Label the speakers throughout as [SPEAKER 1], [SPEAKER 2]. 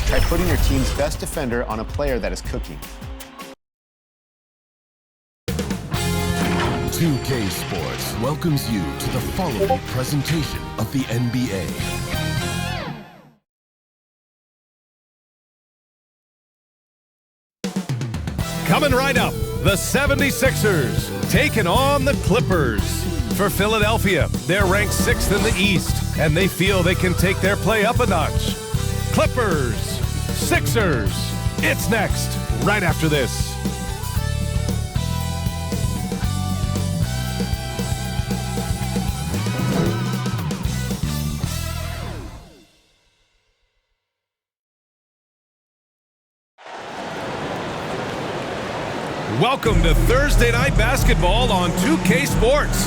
[SPEAKER 1] Try putting your team's best defender on a player that is cooking.
[SPEAKER 2] 2K Sports welcomes you to the following presentation of the NBA.
[SPEAKER 3] Coming right up, the 76ers taking on the Clippers. For Philadelphia, they're ranked 6th in the East, and they feel they can take their play up a notch. Clippers, Sixers, it's next, right after this. Welcome to Thursday Night Basketball on 2K Sports.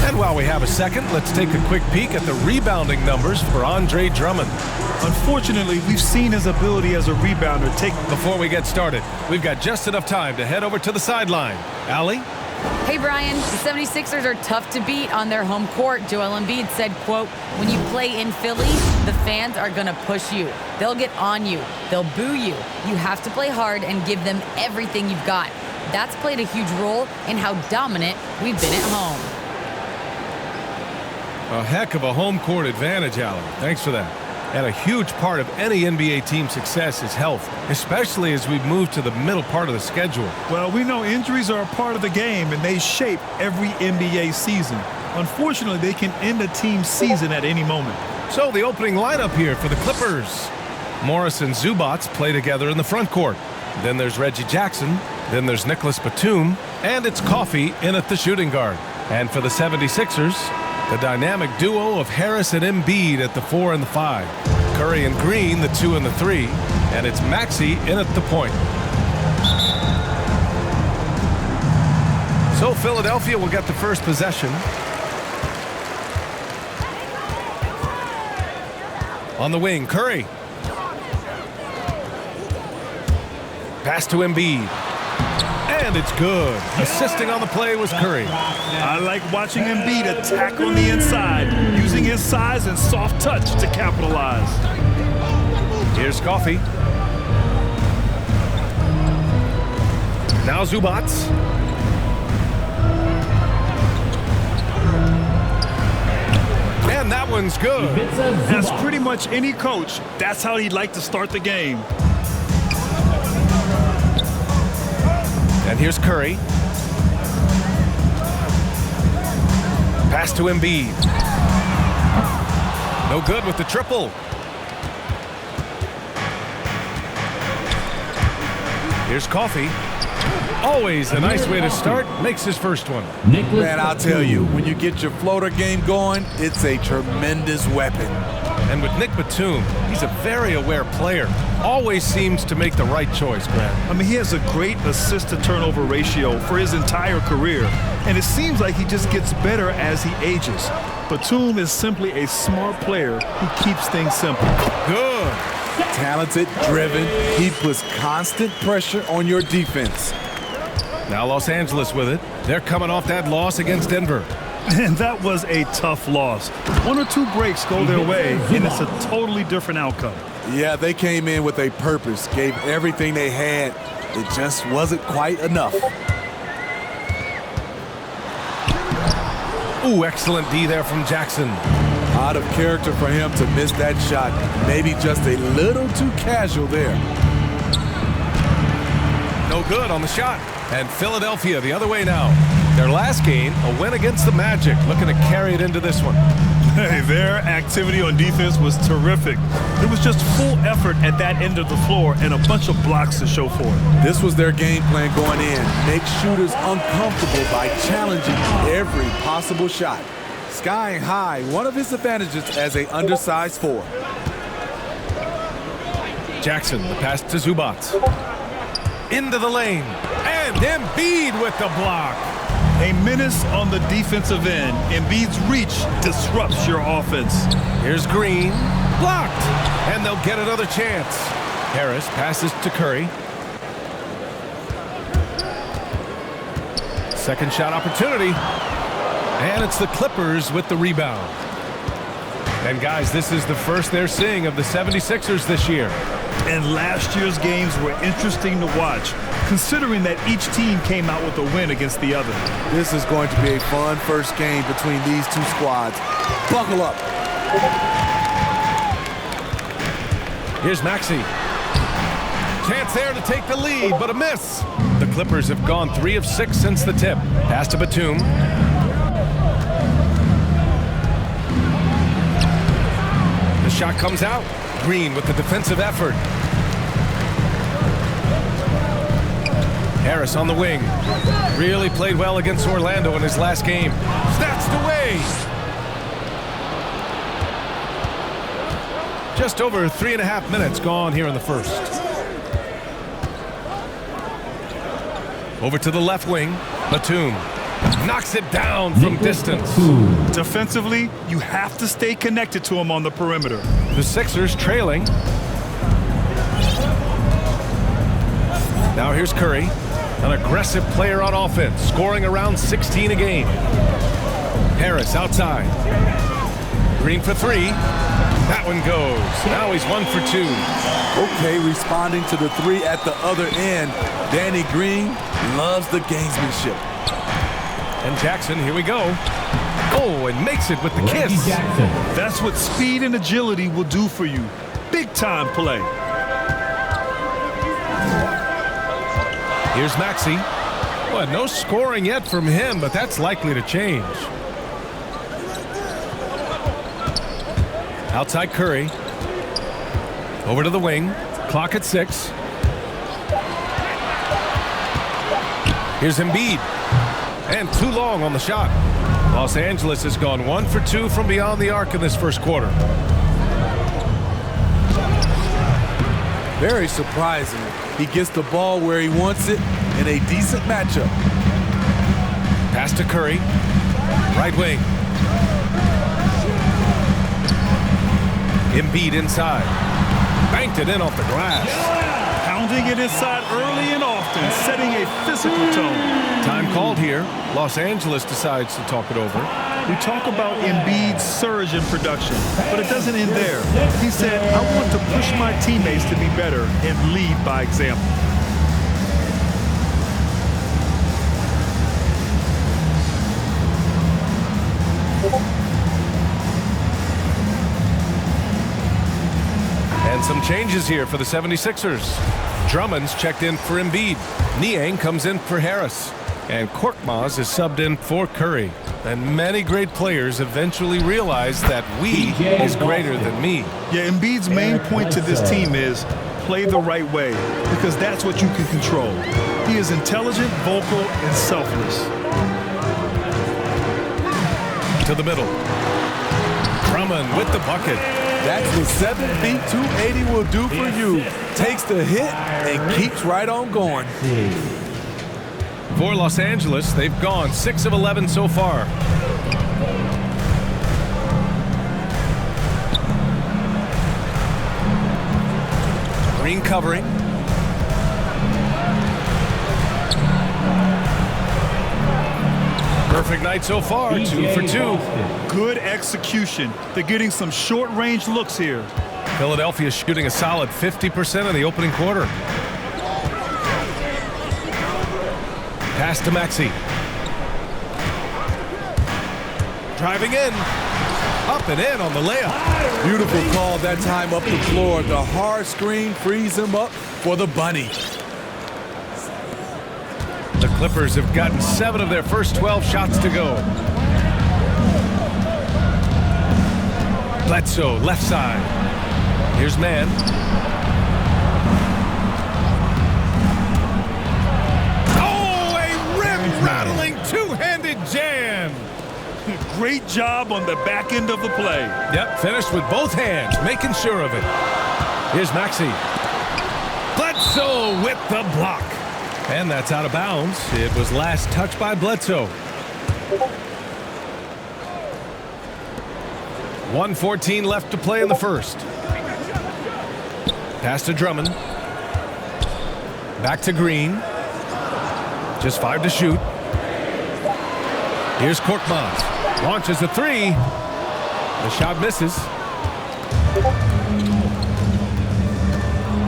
[SPEAKER 3] And while we have a second, let's take a quick peek at the rebounding numbers for Andre Drummond.
[SPEAKER 4] Unfortunately, we've seen his ability as a rebounder take...
[SPEAKER 3] Before we get started, we've got just enough time to head over to the sideline. Allie?
[SPEAKER 5] Hey, Brian. The 76ers are tough to beat on their home court. Joel Embiid said, quote, "When you play in Philly, the fans are going to push you. They'll get on you. They'll boo you. You have to play hard and give them everything you've got." That's played a huge role in how dominant we've been at home.
[SPEAKER 3] A heck of a home court advantage, Allie. Thanks for that. And a huge part of any NBA team's success is health, especially as we move to the middle part of the schedule.
[SPEAKER 4] Well, we know injuries are a part of the game, and they shape every NBA season. Unfortunately, they can end a team's season at any moment.
[SPEAKER 3] So the opening lineup here for the Clippers. Morris and Zubac play together in the front court. Then there's Reggie Jackson. Then there's Nicholas Batum. And it's Coffey in at the shooting guard. And for the 76ers, the dynamic duo of Harris and Embiid at the 4 and the 5. Curry and Green, the 2 and the 3. And it's Maxey in at the point. So Philadelphia will get the first possession. On the wing, Curry. Pass to Embiid. And it's good. Assisting on the play was Curry.
[SPEAKER 4] I like watching Embiid attack on the inside, using his size and soft touch to capitalize.
[SPEAKER 3] Here's Coffey. Now Zubac. And that one's good.
[SPEAKER 4] As pretty much any coach, that's how he'd like to start the game.
[SPEAKER 3] And here's Curry. Pass to Embiid. No good with the triple. Here's Coffey. Always a nice way to start. Makes his first one.
[SPEAKER 6] Man, I'll tell you, when you get your floater game going, it's a tremendous weapon.
[SPEAKER 3] And with Nick Batum, he's a very aware player. Always seems to make the right choice, Grant.
[SPEAKER 4] I mean, he has a great assist-to-turnover ratio for his entire career, and it seems like he just gets better as he ages. Batum is simply a smart player who keeps things simple.
[SPEAKER 3] Good.
[SPEAKER 6] Talented, driven, he puts constant pressure on your defense.
[SPEAKER 3] Now Los Angeles with it. They're coming off that loss against Denver.
[SPEAKER 4] And that was a tough loss. One or two breaks go their way, and it's a totally different outcome.
[SPEAKER 6] Yeah, they came in with a purpose, gave everything they had. It just wasn't quite enough.
[SPEAKER 3] Ooh, excellent D there from Jackson.
[SPEAKER 6] Out of character for him to miss that shot. Maybe just a little too casual there.
[SPEAKER 3] No good on the shot. And Philadelphia the other way now. Their last game, a win against the Magic, looking to carry it into this one.
[SPEAKER 4] Hey, their activity on defense was terrific. It was just full effort at that end of the floor and a bunch of blocks to show for it.
[SPEAKER 6] This was their game plan going in. Make shooters uncomfortable by challenging every possible shot. Skying high, one of his advantages as an undersized 4.
[SPEAKER 3] Jackson, the pass to Zubac. Into the lane. And Embiid with the block.
[SPEAKER 4] A menace on the defensive end. Embiid's reach disrupts your offense.
[SPEAKER 3] Here's Green. Blocked. And they'll get another chance. Harris passes to Curry. Second shot opportunity. And it's the Clippers with the rebound. And guys, this is the first they're seeing of the 76ers this year.
[SPEAKER 4] And last year's games were interesting to watch, considering that each team came out with a win against the other.
[SPEAKER 6] This is going to be a fun first game between these two squads. Buckle up.
[SPEAKER 3] Here's Maxey. Chance there to take the lead, but a miss. The Clippers have gone 3 of 6 since the tip. Pass to Batum. The shot comes out. Green with the defensive effort. Harris on the wing. Really played well against Orlando in his last game. Snatched away. Just over 3.5 minutes gone here in the first. Over to the left wing. Batum knocks it down from distance.
[SPEAKER 4] Defensively, you have to stay connected to him on the perimeter.
[SPEAKER 3] The Sixers trailing. Now here's Curry, an aggressive player on offense, scoring around 16 a game. Harris outside. Green for 3. That one goes. Now he's 1 for 2.
[SPEAKER 6] Okay, responding to the 3 at the other end. Danny Green loves the gamesmanship.
[SPEAKER 3] And Jackson, here we go. Oh, and makes it with the kiss.
[SPEAKER 4] That's what speed and agility will do for you. Big time play.
[SPEAKER 3] Here's Maxey. Well, no scoring yet from him, but that's likely to change. Outside Curry. Over to the wing. Clock at 6. Here's Embiid. And too long on the shot. Los Angeles has gone 1 for 2 from beyond the arc in this first quarter.
[SPEAKER 6] Very surprising. He gets the ball where he wants it in a decent matchup.
[SPEAKER 3] Pass to Curry. Right wing. Embiid inside. Banked it in off the glass.
[SPEAKER 4] Pounding it inside early and often, setting a physical tone.
[SPEAKER 3] Time called here. Los Angeles decides to talk it over.
[SPEAKER 4] We talk about Embiid's surge in production, but it doesn't end there. He said, I want to push my teammates to be better and lead by example.
[SPEAKER 3] And some changes here for the 76ers. Drummond's checked in for Embiid. Niang comes in for Harris. And Korkmaz is subbed in for Curry. And many great players eventually realize that we is greater than me.
[SPEAKER 4] Yeah, Embiid's main point to this team is play the right way, because that's what you can control. He is intelligent, vocal, and selfless.
[SPEAKER 3] To the middle. Drummond with the bucket.
[SPEAKER 6] That's what 7 feet 280 will do for you. Takes the hit and keeps right on going.
[SPEAKER 3] For Los Angeles, they've gone 6 of 11 so far. Green covering. Perfect night so far, 2 for 2.
[SPEAKER 4] Good execution. They're getting some short-range looks here.
[SPEAKER 3] Philadelphia shooting a solid 50% in the opening quarter. Pass to Maxey. Driving in. Up and in on the layup.
[SPEAKER 6] Beautiful call that time up the floor. The hard screen frees him up for the bunny.
[SPEAKER 3] The Clippers have gotten 7 of their first 12 shots to go. Bledsoe, left side. Here's Mann. Oh, a rim-rattling two-handed jam.
[SPEAKER 4] Great job on the back end of the play.
[SPEAKER 3] Yep, finished with both hands, making sure of it. Here's Maxey. Bledsoe with the block. And that's out of bounds. It was last touched by Bledsoe. 1:14 left to play in the first. Pass to Drummond. Back to Green. Just 5 to shoot. Here's Korkmaz. Launches a 3. The shot misses.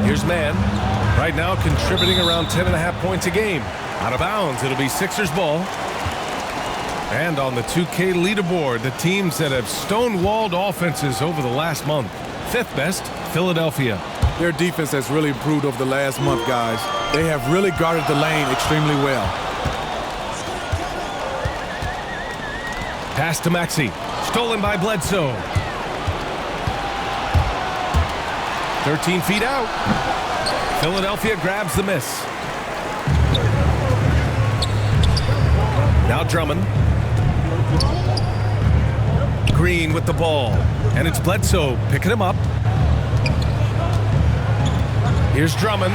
[SPEAKER 3] Here's Mann. Right now contributing around 10.5 points a game. Out of bounds. It'll be Sixers ball. And on the 2K leaderboard, the teams that have stonewalled offenses over the last month. Fifth best, Philadelphia.
[SPEAKER 6] Their defense has really improved over the last month, guys. They have really guarded the lane extremely well.
[SPEAKER 3] Pass to Maxey. Stolen by Bledsoe. 13 feet out. Philadelphia grabs the miss. Now Drummond. Green with the ball. And it's Bledsoe picking him up. Here's Drummond.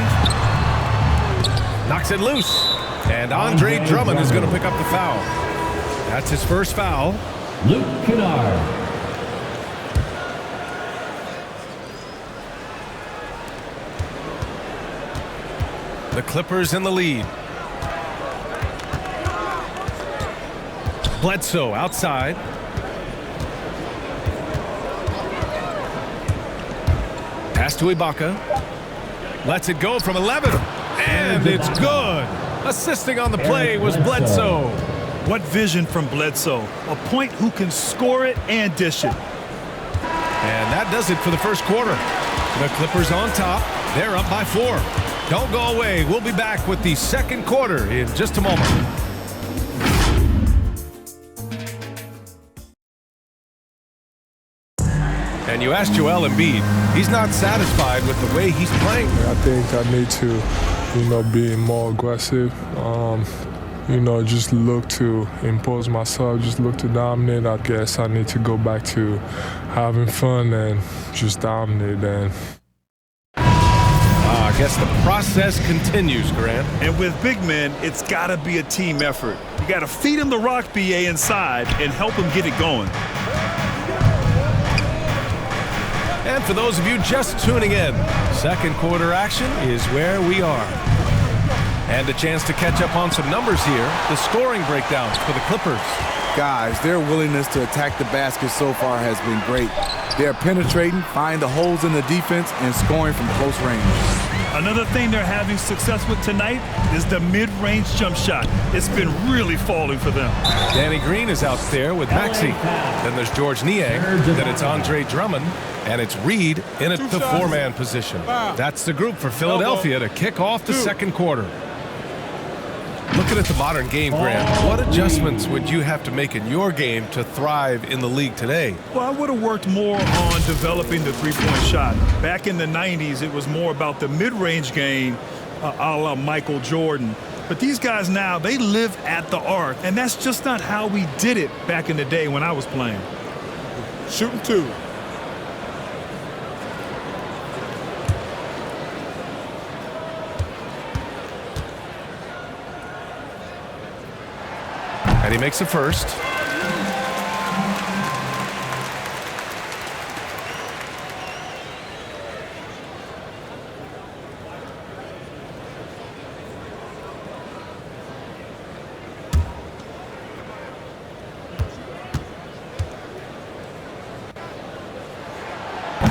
[SPEAKER 3] Knocks it loose. And Andre Drummond is going to pick up the foul. That's his first foul.
[SPEAKER 7] Luke Kennard.
[SPEAKER 3] The Clippers in the lead. Bledsoe outside. Pass to Ibaka. Lets it go from 11. And it's good. Assisting on the play was Bledsoe.
[SPEAKER 4] What vision from Bledsoe. A point who can score it and dish it.
[SPEAKER 3] And that does it for the first quarter. The Clippers on top. They're up by 4. Don't go away. We'll be back with the second quarter in just a moment. And you asked Joel Embiid. He's not satisfied with the way he's playing.
[SPEAKER 8] I think I need to, be more aggressive. Just look to impose myself, just look to dominate. I guess I need to go back to having fun and just dominate. And
[SPEAKER 3] I guess the process continues, Grant.
[SPEAKER 4] And with big men, it's got to be a team effort. You got to feed him the rock, BA, inside and help him get it going.
[SPEAKER 3] And for those of you just tuning in, second quarter action is where we are. And a chance to catch up on some numbers here. The scoring breakdowns for the Clippers.
[SPEAKER 6] Guys, their willingness to attack the basket so far has been great. They're penetrating, finding the holes in the defense, and scoring from close range.
[SPEAKER 4] Another thing they're having success with tonight is the mid-range jump shot. It's been really falling for them.
[SPEAKER 3] Danny Green is out there with Maxey. Then there's George Niang. Then it's Andre Drummond. And it's Reed in at the 4-man position. That's the group for Philadelphia to kick off the second quarter. Looking at the modern game, Grant, what adjustments would you have to make in your game to thrive in the league today?
[SPEAKER 4] Well, I would have worked more on developing the three-point shot. Back in the 90s, it was more about the mid-range game, a la Michael Jordan. But these guys now, they live at the arc, and that's just not how we did it back in the day when I was playing.
[SPEAKER 6] Shooting 2.
[SPEAKER 3] And he makes the first.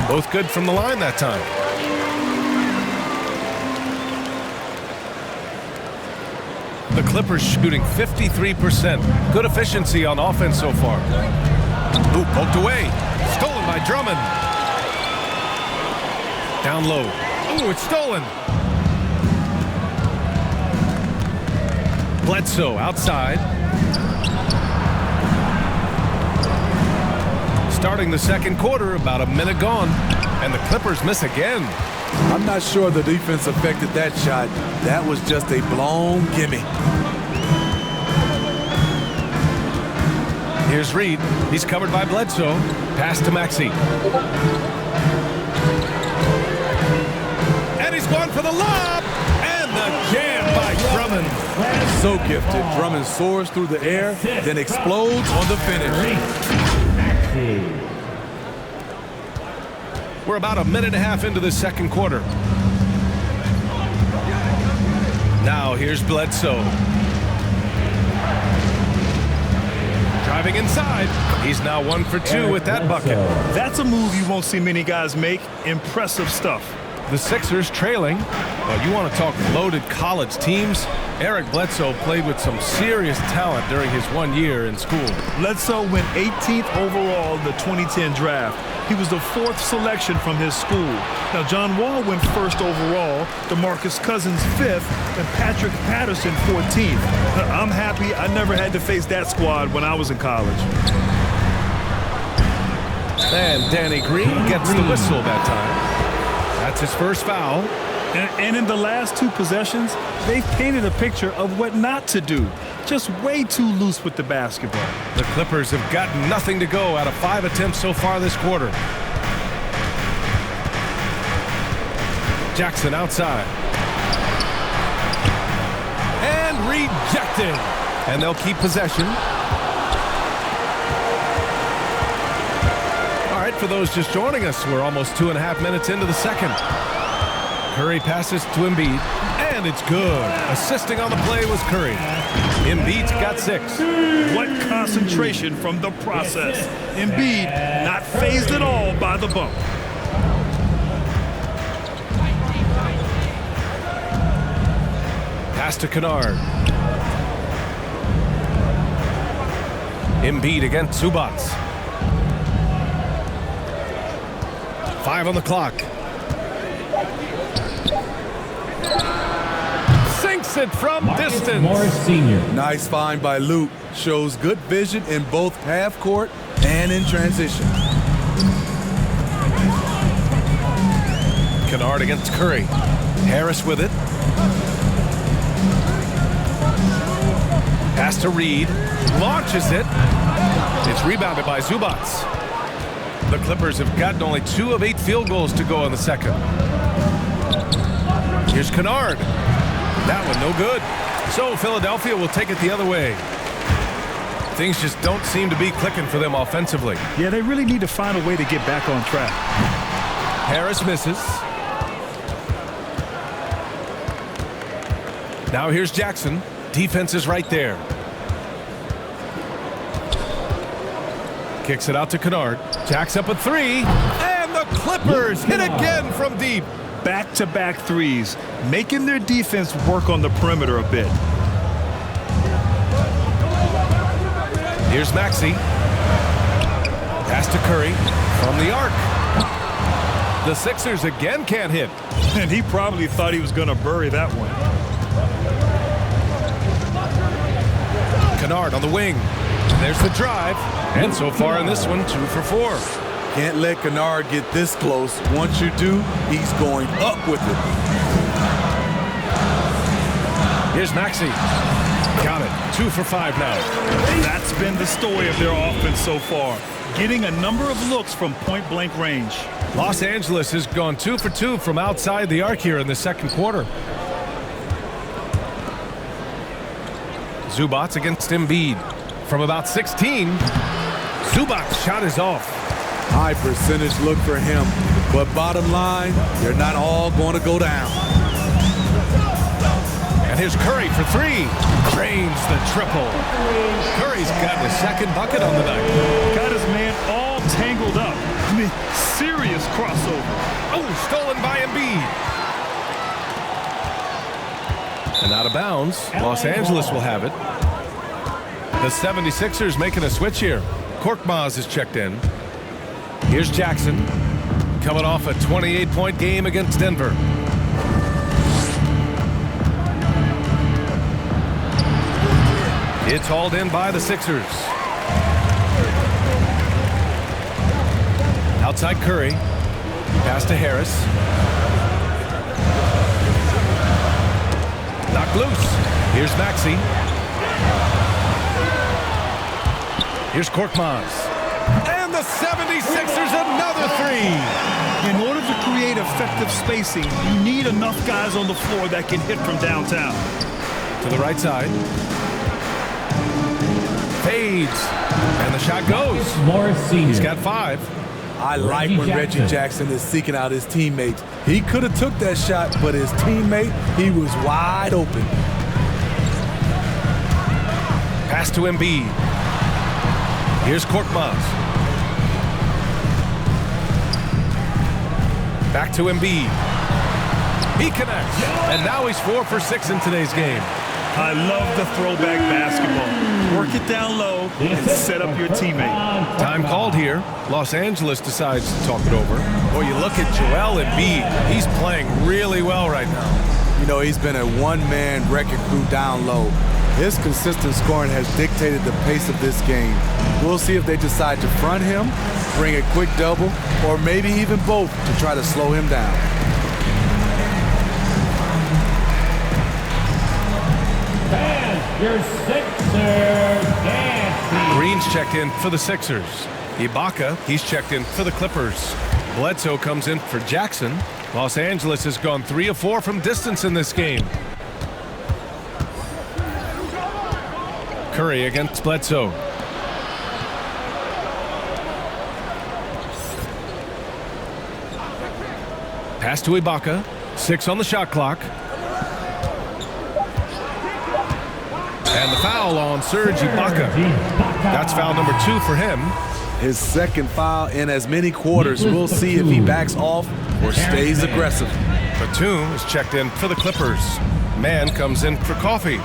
[SPEAKER 3] Both good from the line that time. The Clippers shooting 53%. Good efficiency on offense so far. Ooh, poked away. Stolen by Drummond. Down low. Ooh, it's stolen. Bledsoe outside. Starting the second quarter, about a minute gone. And the Clippers miss again.
[SPEAKER 6] I'm not sure the defense affected that shot. That was just a blown gimme.
[SPEAKER 3] Here's Reed. He's covered by Bledsoe. Pass to Maxey. And he's gone for the lob. And the jam by Drummond.
[SPEAKER 6] So gifted. Drummond soars through the air, then explodes on the finish.
[SPEAKER 3] We're about a minute and a half into the second quarter. Now here's Bledsoe. Driving inside. He's now 1 for 2 with that bucket.
[SPEAKER 4] That's a move you won't see many guys make. Impressive stuff.
[SPEAKER 3] The Sixers trailing. Well, you want to talk loaded college teams? Eric Bledsoe played with some serious talent during his 1 year in school.
[SPEAKER 4] Bledsoe went 18th overall in the 2010 draft. He was the 4th selection from his school. Now, John Wall went 1st overall, DeMarcus Cousins 5th, and Patrick Patterson 14th. I'm happy I never had to face that squad when I was in college.
[SPEAKER 3] And Danny Green gets the whistle that time. That's his first foul.
[SPEAKER 4] And in the last 2 possessions, they've painted a picture of what not to do. Just way too loose with the basketball.
[SPEAKER 3] The Clippers have gotten nothing to go out of 5 attempts so far this quarter. Jackson outside. And rejected. And they'll keep possession. All right, for those just joining us, we're almost 2.5 minutes into the second. Curry passes to Embiid, and it's good. Assisting on the play was Curry. Embiid's got 6.
[SPEAKER 4] What concentration from the process. Embiid not fazed at all by the bump.
[SPEAKER 3] Pass to Kennard. Embiid against Zubac. 5 on the clock. Sinks it from distance.
[SPEAKER 7] Morris Sr.
[SPEAKER 6] Nice find by Luke. Shows good vision in both half court and in transition.
[SPEAKER 3] Kennard against Curry. Harris with it. Pass to Reed. Launches it. It's rebounded by Zubac. The Clippers have gotten only 2 of 8 field goals to go in the second. Here's Kennard. That one no good. So Philadelphia will take it the other way. Things just don't seem to be clicking for them offensively.
[SPEAKER 4] Yeah, they really need to find a way to get back on track.
[SPEAKER 3] Harris misses. Now here's Jackson. Defense is right there. Kicks it out to Kennard. Jacks up a 3. And the Clippers hit again from deep.
[SPEAKER 4] Back-to-back threes, making their defense work on the perimeter a bit.
[SPEAKER 3] Here's Maxey. Pass to Curry from the arc. The Sixers again can't hit.
[SPEAKER 4] And he probably thought he was going to bury that one.
[SPEAKER 3] Kennard on the wing. There's the drive. And so far in this one, 2 for 4.
[SPEAKER 6] Can't let Kennard get this close. Once you do, he's going up with it.
[SPEAKER 3] Here's Maxey. Got it. 2 for 5 now.
[SPEAKER 4] That's been the story of their offense so far. Getting a number of looks from point-blank range.
[SPEAKER 3] Los Angeles has gone 2 for 2 from outside the arc here in the second quarter. Zubac against Embiid. From about 16, Zubac's shot is off.
[SPEAKER 6] High percentage look for him. But bottom line, they're not all going to go down.
[SPEAKER 3] And here's Curry for 3. Drains the triple. Curry's got his second bucket on the night.
[SPEAKER 4] Got his man all tangled up. I mean, serious crossover.
[SPEAKER 3] Oh, stolen by Embiid. And out of bounds, Los Angeles will have it. The 76ers making a switch here. Korkmaz is checked in. Here's Jackson, coming off a 28-point game against Denver. It's hauled in by the Sixers. Outside Curry. Pass to Harris. Knocked loose. Here's Maxey. Here's Korkmaz. And the 76ers another 3.
[SPEAKER 4] In order to create effective spacing, you need enough guys on the floor that can hit from downtown.
[SPEAKER 3] To the right side. Fades. And the shot goes.
[SPEAKER 7] Morris Sr.
[SPEAKER 3] He's got 5.
[SPEAKER 6] I like when Reggie Jackson is seeking out his teammates. He could have took that shot, but his teammate, he was wide open.
[SPEAKER 3] Pass to Embiid. Here's Korkmaz. Back to Embiid. He connects. And now he's 4 for 6 in today's game.
[SPEAKER 4] I love the throwback basketball. Work it down low and set up your teammate.
[SPEAKER 3] Time called here. Los Angeles decides to talk it over. Boy, you look at Joel Embiid. He's playing really well right now.
[SPEAKER 6] You know, he's been a one-man wrecking crew down low. His consistent scoring has dictated the pace of this game. We'll see if they decide to front him, bring a quick double, or maybe even both to try to slow him down.
[SPEAKER 7] Your Sixers, Anthony.
[SPEAKER 3] Green's checked in for the Sixers. Ibaka, he's checked in for the Clippers. Bledsoe comes in for Jackson. Los Angeles has gone 3 of 4 from distance in this game. Curry against Bledsoe. Pass to Ibaka. 6 on the shot clock. And the foul on Serge Ibaka. That's foul number 2 for him.
[SPEAKER 6] His second foul in as many quarters. We'll see if he backs off or stays aggressive.
[SPEAKER 3] Batum is checked in for the Clippers. Mann comes in for Coffee.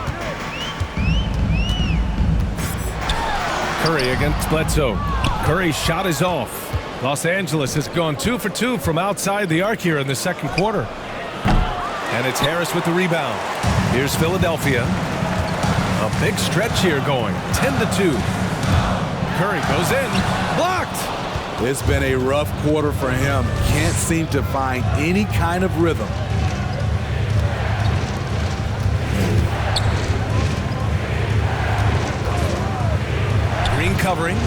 [SPEAKER 3] Curry against Bledsoe. Curry's shot is off. Los Angeles has gone 2 for 2 from outside the arc here in the second quarter. And it's Harris with the rebound. Here's Philadelphia. A big stretch here going, 10-2. Curry goes in, blocked.
[SPEAKER 6] It's been a rough quarter for him. Can't seem to find any kind of rhythm.
[SPEAKER 3] Green covering.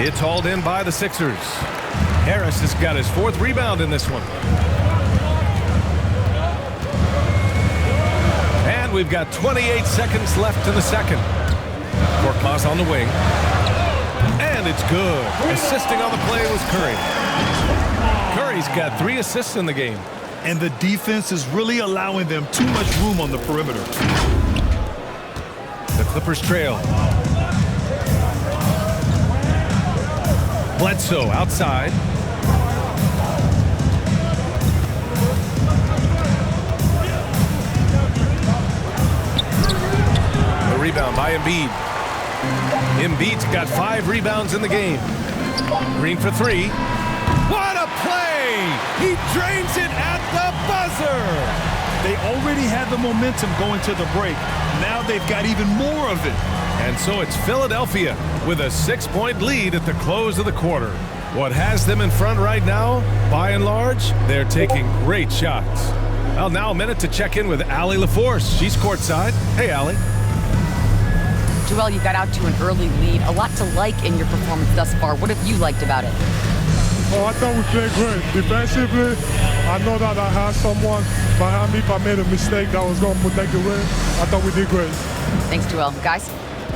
[SPEAKER 3] It's hauled in by the Sixers. Harris has got his 4th rebound in this one. And we've got 28 seconds left in the second. Korkmaz on the wing. And it's good. Assisting on the play was Curry. Curry's got 3 assists in the game.
[SPEAKER 4] And the defense is really allowing them too much room on the perimeter.
[SPEAKER 3] The Clippers trail. Bledsoe outside. A rebound by Embiid. Embiid's got 5 rebounds in the game. Green for 3. What a play! He drains it at the buzzer!
[SPEAKER 4] They already had the momentum going to the break. Now they've got even more of it.
[SPEAKER 3] And so it's Philadelphia with a 6-point lead at the close of the quarter. What has them in front right now, by and large, they're taking great shots. Well, now a minute to check in with Allie LaForce. She's courtside. Hey, Allie.
[SPEAKER 5] Joel, you got out to an early lead. A lot to like in your performance thus far. What have you liked about it?
[SPEAKER 8] Oh, I thought we played great. Defensively, I know that I had someone behind me. If I made a mistake that was going to protect the win, I thought we did great.
[SPEAKER 5] Thanks, Joel. Guys?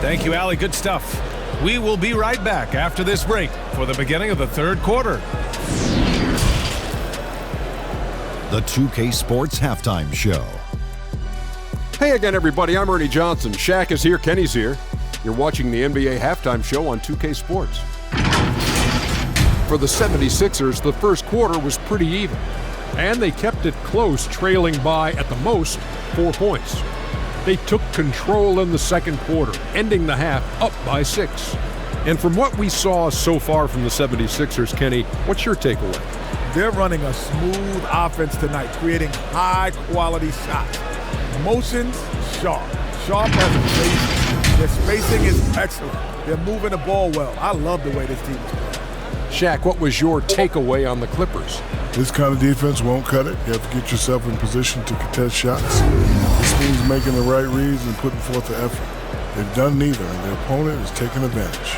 [SPEAKER 3] Thank you, Allie. Good stuff. We will be right back after this break for the beginning of the third quarter.
[SPEAKER 9] The 2K Sports Halftime Show.
[SPEAKER 10] Hey again, everybody. I'm Ernie Johnson. Shaq is here. Kenny's here. You're watching the NBA Halftime Show on 2K Sports. For the 76ers, the first quarter was pretty even, and they kept it close, trailing by, at the most, 4 points. They took control in the second quarter, ending the half up by 6. And from what we saw so far from the 76ers, Kenny, what's your takeaway?
[SPEAKER 11] They're running a smooth offense tonight, creating high-quality shots. Motions, sharp. Sharp as a spacing. Their spacing is excellent. They're moving the ball well. I love the way this team is playing.
[SPEAKER 10] Shaq, what was your takeaway on the Clippers?
[SPEAKER 12] This kind of defense won't cut it. You have to get yourself in position to contest shots. This means making the right reads and putting forth the effort. They've done neither, and their opponent is taking advantage.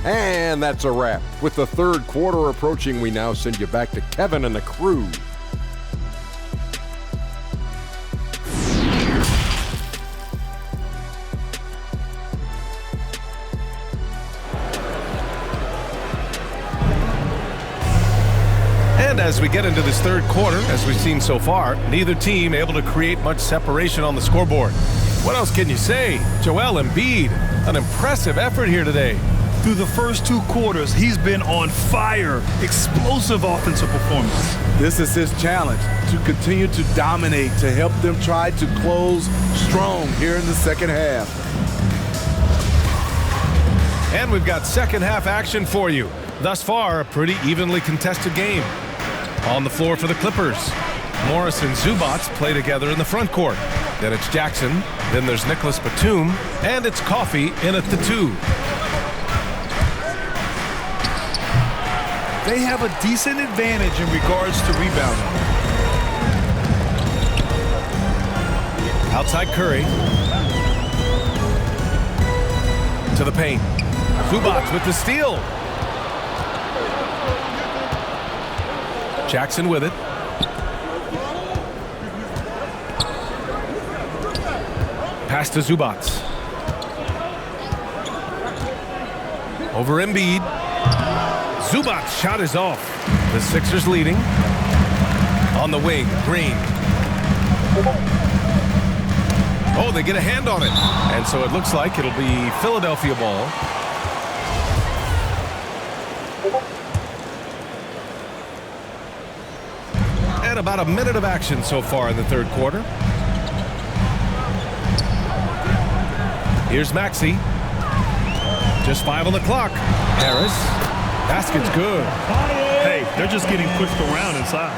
[SPEAKER 10] And that's a wrap. With the third quarter approaching, we now send you back to Kevin and the crew.
[SPEAKER 3] And as we get into this third quarter, as we've seen so far, neither team able to create much separation on the scoreboard. What else can you say? Joel Embiid, an impressive effort here today.
[SPEAKER 4] Through the first 2 quarters, he's been on fire. Explosive offensive performance.
[SPEAKER 6] This is his challenge, to continue to dominate, to help them try to close strong here in the second half.
[SPEAKER 3] And we've got second half action for you. Thus far, a pretty evenly contested game. On the floor for the Clippers, Morris and Zubac play together in the front court. Then it's Jackson, then there's Nicholas Batum, and it's Coffey in at the 2.
[SPEAKER 4] They have a decent advantage in regards to rebounding.
[SPEAKER 3] Outside Curry. To the paint. Zubac with the steal. Jackson with it. Pass to Zubac. Over Embiid. Zubac's shot is off. The Sixers leading. On the wing, Green. Oh, they get a hand on it. And so it looks like it'll be Philadelphia ball. And about a minute of action so far in the third quarter. Here's Maxey. Just 5 on the clock. Harris. Basket's good.
[SPEAKER 4] Hey, they're just getting pushed around inside.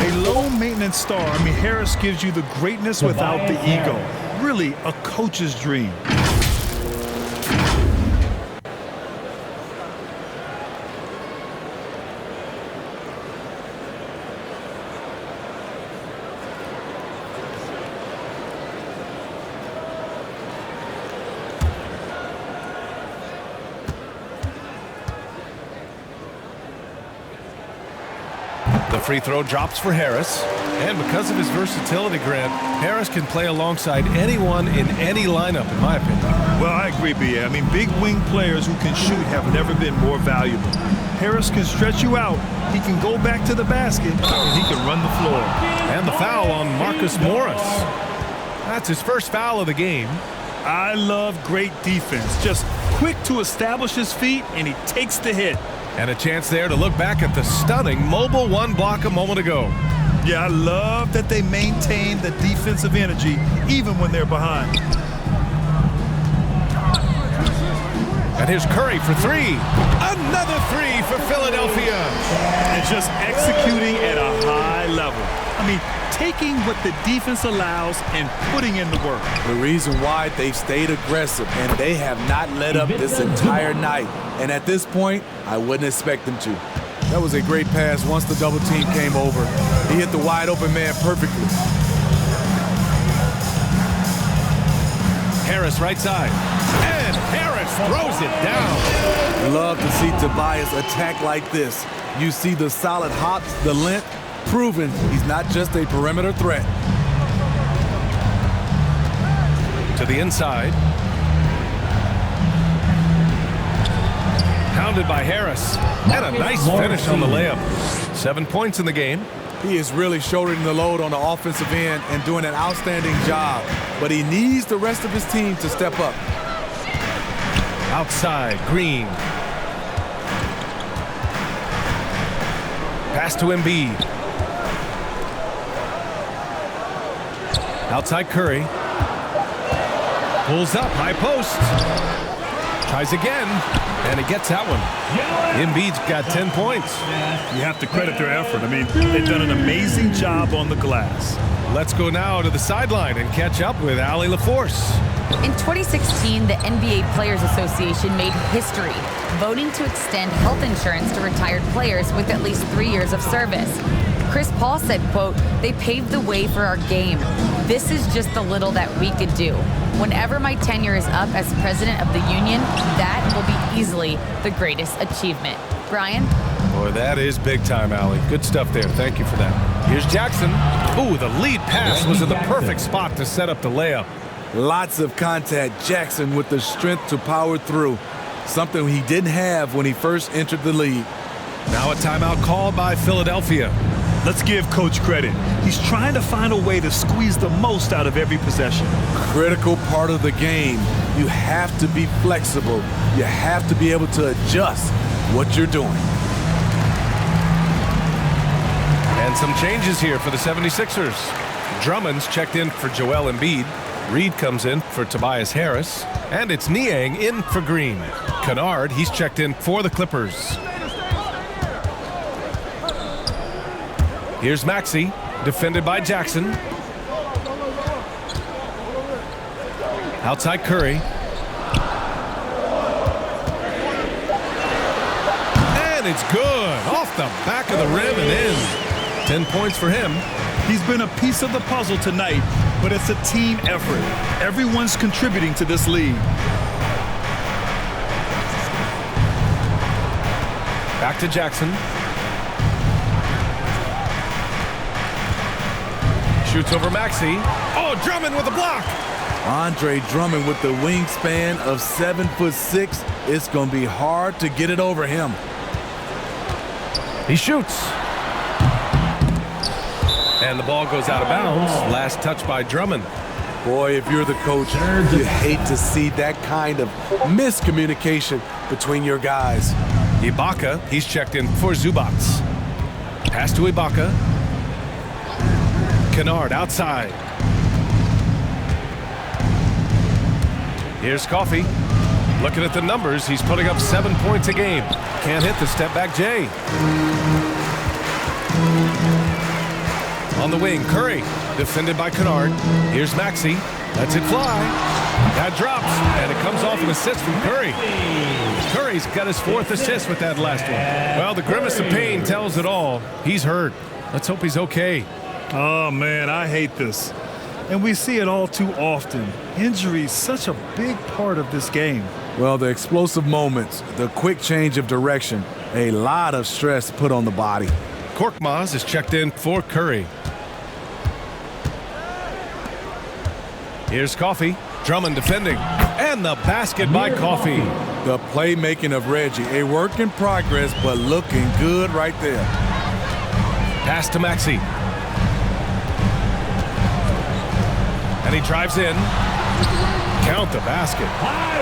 [SPEAKER 4] A low-maintenance star. I mean, Harris gives you the greatness without the ego. Really a coach's dream.
[SPEAKER 3] The free throw drops for Harris. And because of his versatility, Grant, Harris can play alongside anyone in any lineup, in my opinion.
[SPEAKER 4] Well, I agree, B.A. I mean, big wing players who can shoot have never been more valuable. Harris can stretch you out. He can go back to the basket, and he can run the floor.
[SPEAKER 3] And the foul on Marcus Morris. That's his first foul of the game.
[SPEAKER 4] I love great defense. Just quick to establish his feet, and he takes the hit.
[SPEAKER 3] And a chance there to look back at the stunning mobile 1 block a moment ago.
[SPEAKER 4] Yeah, I love that they maintain the defensive energy even when they're behind.
[SPEAKER 3] And here's Curry for 3. Another 3 for Philadelphia.
[SPEAKER 4] And just executing at a high level. I mean, taking what the defense allows and putting in the work.
[SPEAKER 6] The reason why they've stayed aggressive and they have not let up this entire night. And at this point, I wouldn't expect them to. That was a great pass once the double team came over. He hit the wide open man perfectly.
[SPEAKER 3] Harris right side. And Harris throws it down.
[SPEAKER 6] Love to see Tobias attack like this. You see the solid hops, the length, proving he's not just a perimeter threat.
[SPEAKER 3] To the inside. Pounded by Harris. And a nice finish on the layup. 7 points in the game.
[SPEAKER 6] He is really shouldering the load on the offensive end and doing an outstanding job. But he needs the rest of his team to step up.
[SPEAKER 3] Outside, Green. Pass to Embiid. Outside Curry. Pulls up, high post. Tries again, and he gets that one. Embiid's got 10 points.
[SPEAKER 4] You have to credit their effort. I mean, they've done an amazing job on the glass.
[SPEAKER 3] Let's go now to the sideline and catch up with Allie LaForce.
[SPEAKER 5] In 2016, the NBA Players Association made history, voting to extend health insurance to retired players with at least 3 years of service. Chris Paul said, quote, "They paved the way for our game. This is just the little that we could do. Whenever my tenure is up as president of the union, that will be easily the greatest achievement." Brian?
[SPEAKER 3] Boy, that is big time, Allie. Good stuff there. Thank you for that. Here's Jackson. Ooh, the lead pass was in the perfect spot to set up the layup.
[SPEAKER 6] Lots of contact. Jackson with the strength to power through. Something he didn't have when he first entered the league.
[SPEAKER 3] Now a timeout called by Philadelphia.
[SPEAKER 4] Let's give Coach credit. He's trying to find a way to squeeze the most out of every possession.
[SPEAKER 6] Critical part of the game. You have to be flexible. You have to be able to adjust what you're doing.
[SPEAKER 3] And some changes here for the 76ers. Drummond's checked in for Joel Embiid. Reed comes in for Tobias Harris. And it's Niang in for Green. Kennard, he's checked in for the Clippers. Here's Maxey, defended by Jackson. Outside Curry. And it's good. Off the back of the rim and in. 10 points for him.
[SPEAKER 4] He's been a piece of the puzzle tonight, but it's a team effort. Everyone's contributing to this lead.
[SPEAKER 3] Back to Jackson. Shoots over Maxey. Oh, Drummond with a block.
[SPEAKER 6] Andre Drummond with the wingspan of 7'6". It's going to be hard to get it over him.
[SPEAKER 3] He shoots. And the ball goes out of bounds. Last touch by Drummond.
[SPEAKER 6] Boy, if you're the coach, you hate to see that kind of miscommunication between your guys.
[SPEAKER 3] Ibaka, he's checked in for Zubats. Pass to Ibaka. Kennard outside. Here's Coffey. Looking at the numbers, he's putting up 7 points a game. Can't hit the step back J. On the wing, Curry, defended by Kennard. Here's Maxey. Lets it fly. That drops, and it comes off an assist from Curry. Curry's got his 4th assist with that last one. Well, the grimace of pain tells it all. He's hurt. Let's hope he's okay.
[SPEAKER 4] Oh, man, I hate this. And we see it all too often. Injury is such a big part of this game.
[SPEAKER 6] Well, the explosive moments, the quick change of direction, a lot of stress put on the body.
[SPEAKER 3] Korkmaz is checked in for Curry. Here's Coffey. Drummond defending. And the basket by Coffey.
[SPEAKER 6] The playmaking of Reggie, a work in progress, but looking good right there.
[SPEAKER 3] Pass to Maxey. And he drives in. Count the basket.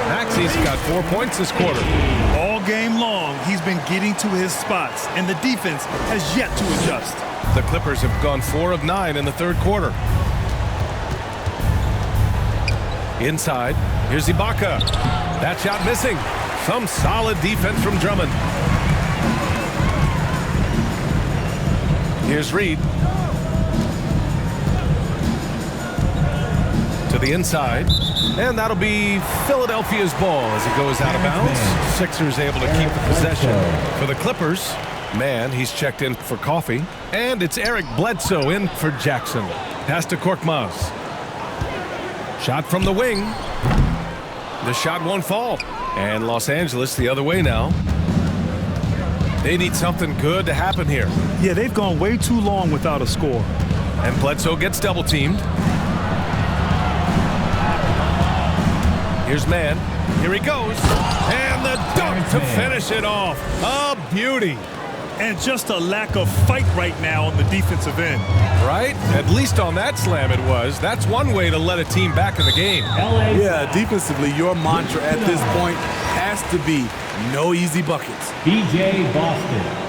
[SPEAKER 3] Maxey's got 4 points this quarter.
[SPEAKER 4] All game long, he's been getting to his spots, and the defense has yet to adjust.
[SPEAKER 3] The Clippers have gone 4 of 9 in the third quarter. Inside, here's Ibaka. That shot missing. Some solid defense from Drummond. Here's Reed. To the inside. And that'll be Philadelphia's ball as it goes out of bounds. Sixers able to keep the possession. For the Clippers, man, he's checked in for Coffey. And it's Eric Bledsoe in for Jackson. Pass to Korkmaz. Shot from the wing. The shot won't fall. And Los Angeles the other way now. They need something good to happen here.
[SPEAKER 4] Yeah, they've gone way too long without a score.
[SPEAKER 3] And Bledsoe gets double teamed. Here's Mann. Here he goes. And the dunk to finish it off. A beauty.
[SPEAKER 4] And just a lack of fight right now on the defensive end.
[SPEAKER 3] Right? At least on that slam it was. That's one way to let a team back in the game.
[SPEAKER 6] Yeah, defensively, your mantra at this point has to be no easy buckets.
[SPEAKER 7] BJ Boston.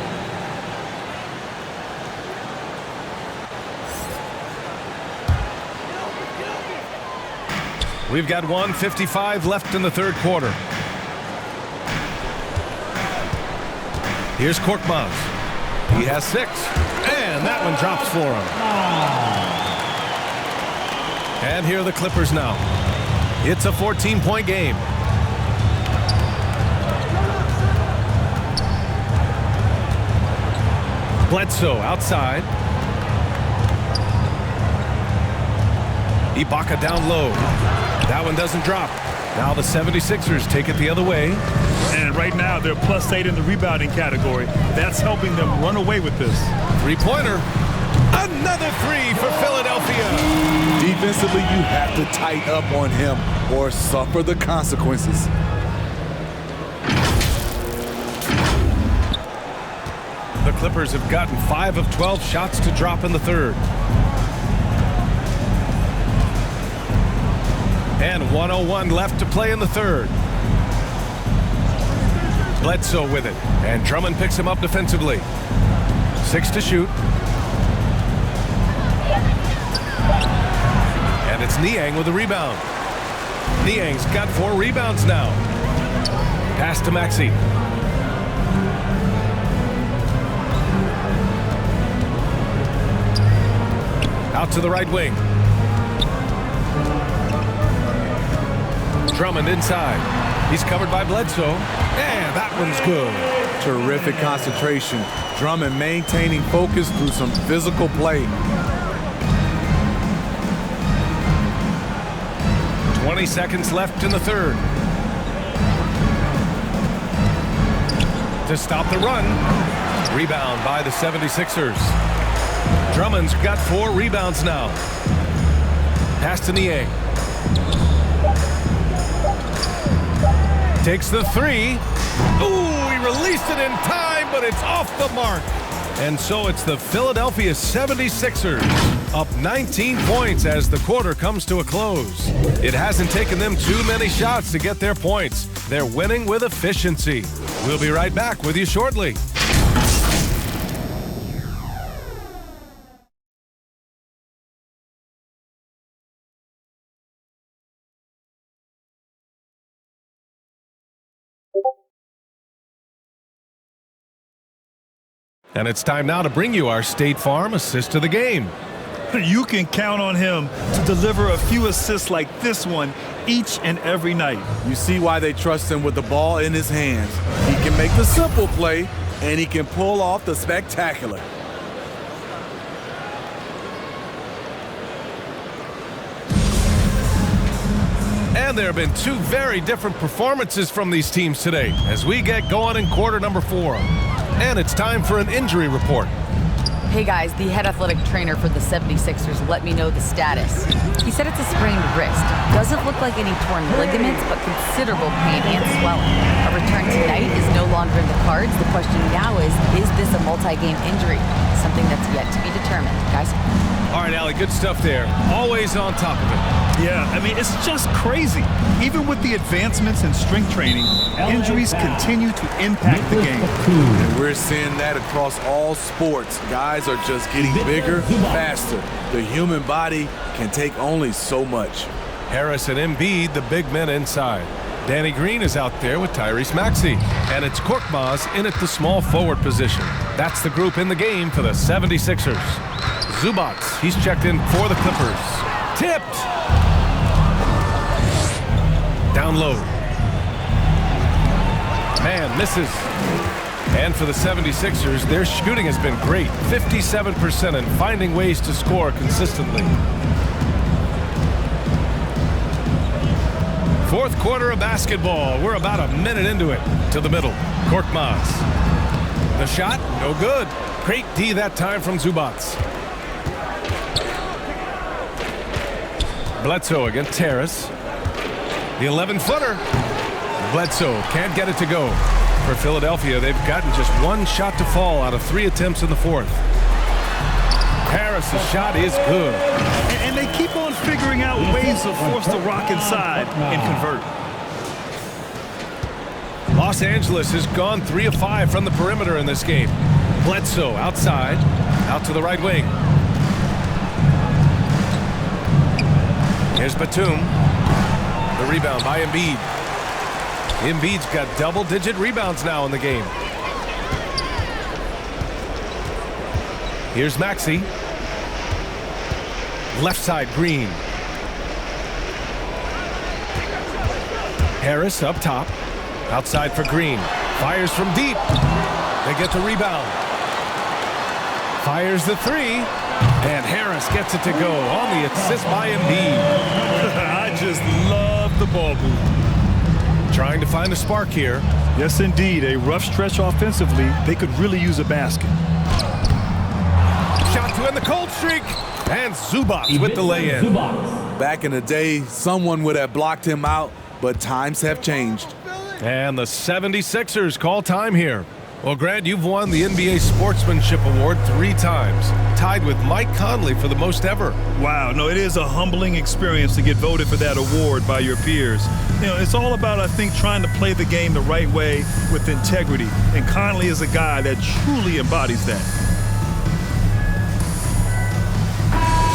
[SPEAKER 3] We've got 1:55 left in the third quarter. Here's Korkmaz. He has 6. And that one drops for him. And here are the Clippers now. It's a 14-point game. Bledsoe outside. Ibaka down low. That one doesn't drop. Now the 76ers take it the other way.
[SPEAKER 4] And right now they're +8 in the rebounding category. That's helping them run away with this.
[SPEAKER 3] Three-pointer. Another 3 for Philadelphia.
[SPEAKER 6] Defensively, you have to tighten up on him or suffer the consequences.
[SPEAKER 3] The Clippers have gotten 5 of 12 shots to drop in the third. And 1:01 left to play in the third. Bledsoe with it, and Drummond picks him up defensively. 6 to shoot. And it's Niang with the rebound. Niang's got 4 rebounds now. Pass to Maxey. Out to the right wing. Drummond inside. He's covered by Bledsoe. And that one's good.
[SPEAKER 6] Terrific concentration. Drummond maintaining focus through some physical play.
[SPEAKER 3] 20 seconds left in the third. To stop the run. Rebound by the 76ers. Drummond's got 4 rebounds now. Pass to Niang. Takes the 3. Ooh, he released it in time, but it's off the mark. And so it's the Philadelphia 76ers up 19 points as the quarter comes to a close. It hasn't taken them too many shots to get their points. They're winning with efficiency. We'll be right back with you shortly. And it's time now to bring you our State Farm assist of the game.
[SPEAKER 4] You can count on him to deliver a few assists like this one each and every night.
[SPEAKER 6] You see why they trust him with the ball in his hands. He can make the simple play, and he can pull off the spectacular.
[SPEAKER 3] And there have been 2 very different performances from these teams today as we get going in quarter number 4. And it's time for an injury report.
[SPEAKER 5] Hey guys, the head athletic trainer for the 76ers let me know the status. He said it's a sprained wrist. Doesn't look like any torn ligaments, but considerable pain and swelling. A return tonight is no longer in the cards. The question now is this a multi-game injury? Something that's yet to be determined. Guys?
[SPEAKER 3] All right, Allie, good stuff there. Always on top of it.
[SPEAKER 4] Yeah, I mean, it's just crazy. Even with the advancements in strength training, injuries continue to impact the game.
[SPEAKER 6] And we're seeing that across all sports. Guys are just getting bigger, faster. The human body can take only so much.
[SPEAKER 3] Harris and Embiid, the big men inside. Danny Green is out there with Tyrese Maxey. And it's Korkmaz in at the small forward position. That's the group in the game for the 76ers. Zubac, he's checked in for the Clippers. Tipped! Down low. Man misses. And for the 76ers, their shooting has been great. 57% and finding ways to score consistently. Fourth quarter of basketball. We're about a minute into it. To the middle. Korkmaz. The shot, no good. Great D that time from Zubac. Bledsoe against Harris. The 11-footer. Bledsoe can't get it to go. For Philadelphia, they've gotten just 1 shot to fall out of 3 attempts in the fourth. Harris' shot is good.
[SPEAKER 4] And they keep on figuring out ways to force the rock inside and convert.
[SPEAKER 3] Los Angeles has gone 3 of 5 from the perimeter in this game. Bledsoe outside, out to the right wing. Here's Batum. The rebound by Embiid. Embiid's got double-digit rebounds now in the game. Here's Maxey. Left side, Green. Harris up top. Outside for Green. Fires from deep. They get the rebound. Fires the 3. And Harris gets it to go on the assist by Embiid.
[SPEAKER 4] I just love the ball move.
[SPEAKER 3] Trying to find a spark here.
[SPEAKER 4] Yes, indeed. A rough stretch offensively. They could really use a basket.
[SPEAKER 3] Shot to end the cold streak. And Zubac with the lay-in.
[SPEAKER 6] Back in the day, someone would have blocked him out, but times have changed.
[SPEAKER 3] And the 76ers call time here. Well, Grant, you've won the NBA Sportsmanship Award 3 times, tied with Mike Conley for the most ever.
[SPEAKER 4] Wow, no, it is a humbling experience to get voted for that award by your peers. You know, it's all about, I think, trying to play the game the right way with integrity. And Conley is a guy that truly embodies that.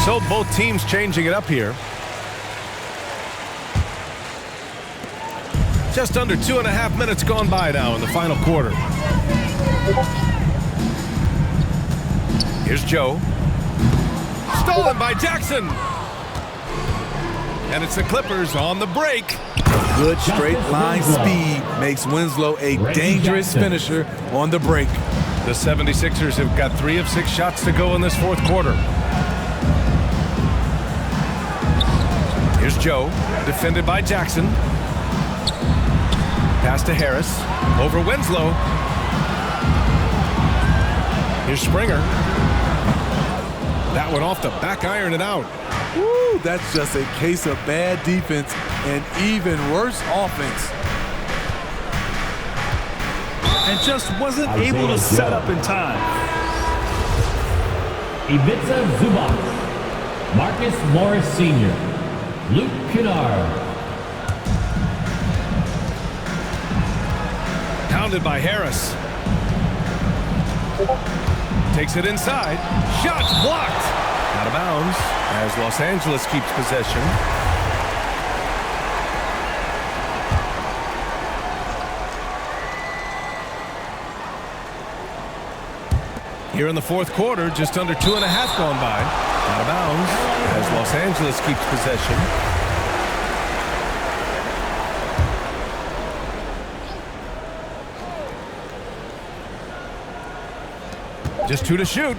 [SPEAKER 3] So both teams changing it up here. Just under 2.5 minutes gone by now in the final quarter. Here's Joe. Stolen by Jackson. And it's the Clippers on the break.
[SPEAKER 6] Good straight line speed makes Winslow a dangerous finisher on the break.
[SPEAKER 3] The 76ers have got 3 of 6 shots to go in this fourth quarter. Here's Joe, defended by Jackson. Pass to Harris, over Winslow. Here's Springer. That one off the back iron and out.
[SPEAKER 6] Woo, that's just a case of bad defense and even worse offense.
[SPEAKER 4] And just wasn't able to set up in time.
[SPEAKER 7] Ivica Zubac, Marcus Morris Sr., Luke Kennard.
[SPEAKER 3] Pounded by Harris. Takes it inside. Shots blocked. Out of bounds as Los Angeles keeps possession. Here in the fourth quarter, just under 2.5 gone by. Out of bounds as Los Angeles keeps possession. Just 2 to shoot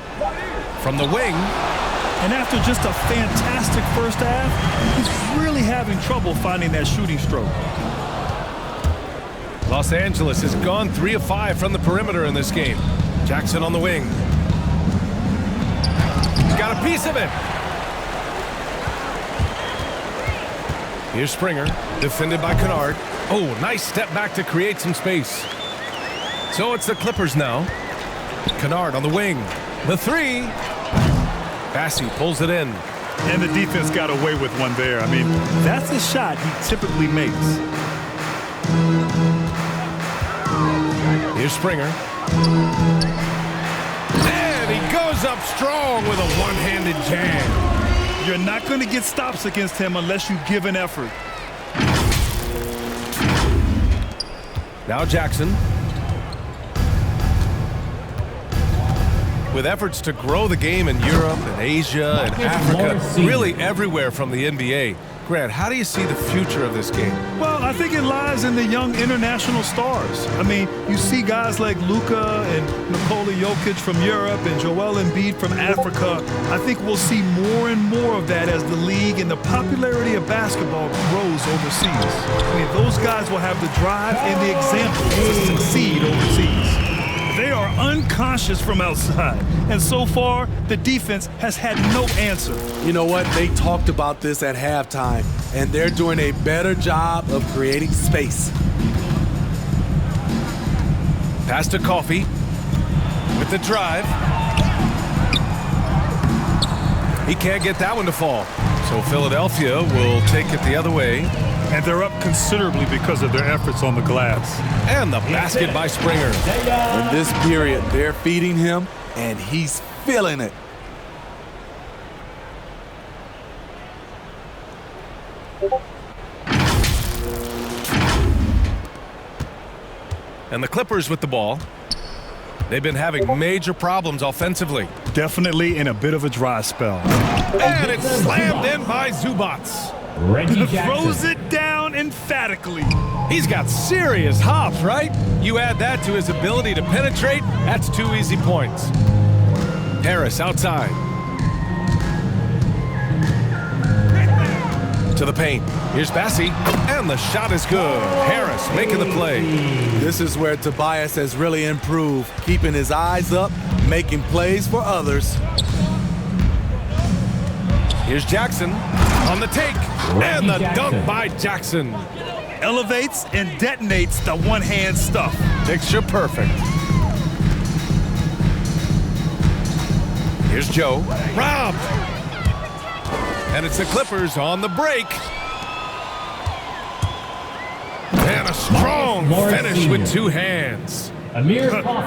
[SPEAKER 3] from the wing.
[SPEAKER 4] And after just a fantastic first half, he's really having trouble finding that shooting stroke.
[SPEAKER 3] Los Angeles has gone 3 of 5 from the perimeter in this game. Jackson on the wing. He's got a piece of it. Here's Springer, defended by Kennard. Oh, nice step back to create some space. So it's the Clippers now. Kennard on the wing. The 3. Bassey pulls it in.
[SPEAKER 4] And the defense got away with one there. I mean, that's a shot he typically makes.
[SPEAKER 3] Here's Springer. And he goes up strong with a one-handed jam.
[SPEAKER 4] You're not going to get stops against him unless you give an effort.
[SPEAKER 3] Now Jackson. With efforts to grow the game in Europe and Asia and Africa, really everywhere from the NBA. Grant, how do you see the future of this game?
[SPEAKER 4] Well, I think it lies in the young international stars. I mean, you see guys like Luka and Nikola Jokic from Europe and Joel Embiid from Africa. I think we'll see more and more of that as the league and the popularity of basketball grows overseas. I mean, those guys will have the drive and the example to succeed overseas. They are unconscious from outside, and so far, the defense has had no answer.
[SPEAKER 6] You know what? They talked about this at halftime, and they're doing a better job of creating space.
[SPEAKER 3] Pass to Coffey with the drive. He can't get that one to fall, so Philadelphia will take it the other way.
[SPEAKER 4] And they're up considerably because of their efforts on the glass.
[SPEAKER 3] And the basket by Springer.
[SPEAKER 6] In this period, they're feeding him, and he's feeling it.
[SPEAKER 3] And the Clippers with the ball. They've been having major problems offensively.
[SPEAKER 4] Definitely in a bit of a dry spell.
[SPEAKER 3] And it's slammed in by Zubac.
[SPEAKER 7] Reggie
[SPEAKER 4] Throws it down emphatically.
[SPEAKER 3] He's got serious hops, right? You add that to his ability to penetrate, that's 2 easy points. Harris outside. To the paint. Here's Bassey, and the shot is good. Harris making the play.
[SPEAKER 6] This is where Tobias has really improved, keeping his eyes up, making plays for others.
[SPEAKER 3] Here's Jackson on the take, and the dunk by Jackson.
[SPEAKER 4] Elevates and detonates the one-hand stuff.
[SPEAKER 3] Picture perfect. Here's Joe. Rob! And it's the Clippers on the break. And a strong finish with two hands.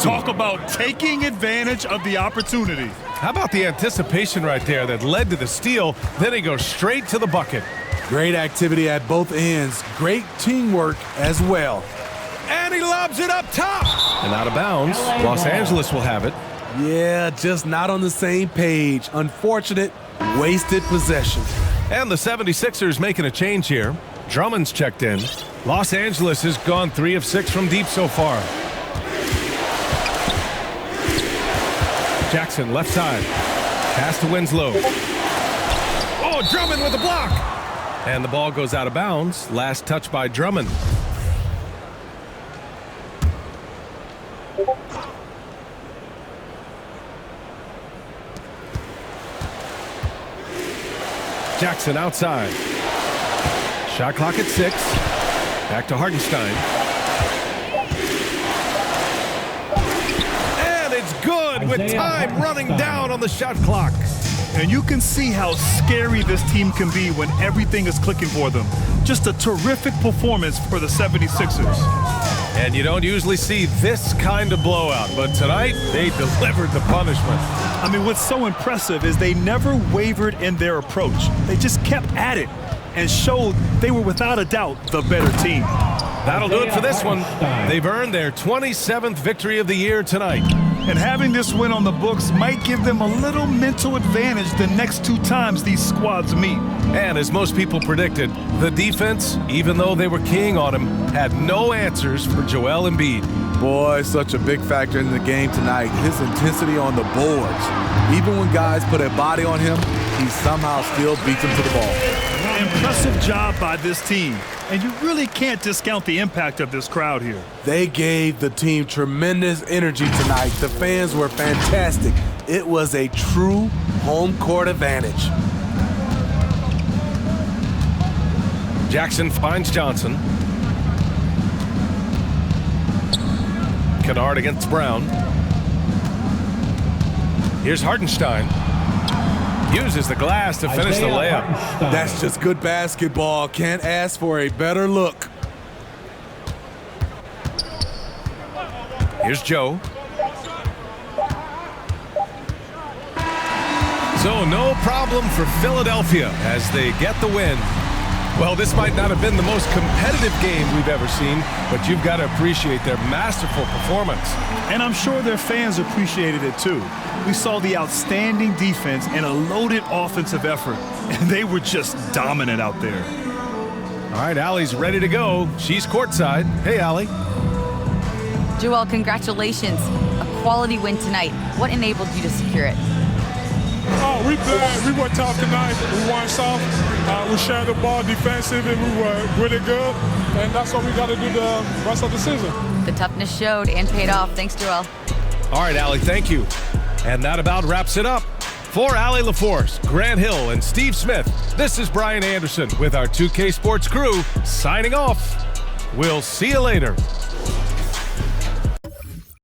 [SPEAKER 4] Talk about taking advantage of the opportunity.
[SPEAKER 3] How about the anticipation right there that led to the steal? Then he goes straight to the bucket.
[SPEAKER 6] Great activity at both ends. Great teamwork as well.
[SPEAKER 3] And he lobs it up top. And out of bounds. Los Angeles will have it.
[SPEAKER 6] Yeah, just not on the same page. Unfortunate, wasted possession.
[SPEAKER 3] And the 76ers making a change here. Drummond's checked in. Los Angeles has gone 3 of 6 from deep so far. Jackson, left side. Pass to Winslow. Oh, Drummond with a block. And the ball goes out of bounds. Last touch by Drummond. Jackson outside. Shot clock at 6. Back to Hartenstein. And it's good with time running down on the shot clock.
[SPEAKER 4] And you can see how scary this team can be when everything is clicking for them. Just a terrific performance for the 76ers.
[SPEAKER 3] And you don't usually see this kind of blowout, but tonight they delivered the punishment.
[SPEAKER 4] I mean, what's so impressive is they never wavered in their approach. They just kept at it and showed they were without a doubt the better team.
[SPEAKER 3] That'll do it for this one. They've earned their 27th victory of the year tonight.
[SPEAKER 4] And having this win on the books might give them a little mental advantage the next 2 times these squads meet.
[SPEAKER 3] And as most people predicted, the defense, even though they were keying on him, had no answers for Joel Embiid.
[SPEAKER 6] Boy, such a big factor in the game tonight. His intensity on the boards. Even when guys put a body on him, he somehow still beats them to the ball.
[SPEAKER 4] Impressive job by this team. And you really can't discount the impact of this crowd here.
[SPEAKER 6] They gave the team tremendous energy tonight. The fans were fantastic. It was a true home court advantage.
[SPEAKER 3] Jackson finds Johnson. Kennard against Brown. Here's Hartenstein. Uses the glass to finish the layup.
[SPEAKER 6] That's just good basketball. Can't ask for a better look.
[SPEAKER 3] Here's Joe. So no problem for Philadelphia as they get the win. Well, this might not have been the most competitive game we've ever seen, but you've got to appreciate their masterful performance.
[SPEAKER 4] And I'm sure their fans appreciated it too. We saw the outstanding defense and a loaded offensive effort, and they were just dominant out there.
[SPEAKER 3] All right, Allie's ready to go. She's courtside. Hey, Allie.
[SPEAKER 5] Joel, congratulations. A quality win tonight. What enabled you to secure it?
[SPEAKER 8] Oh, we were tough tonight. We won soft. We shared the ball defensively. We were really good. And that's what we got to do the rest of the season.
[SPEAKER 5] The toughness showed and paid off. Thanks, Joel.
[SPEAKER 3] All right, Allie, thank you. And that about wraps it up. For Allie LaForce, Grant Hill, and Steve Smith, this is Brian Anderson with our 2K Sports crew signing off. We'll see you later.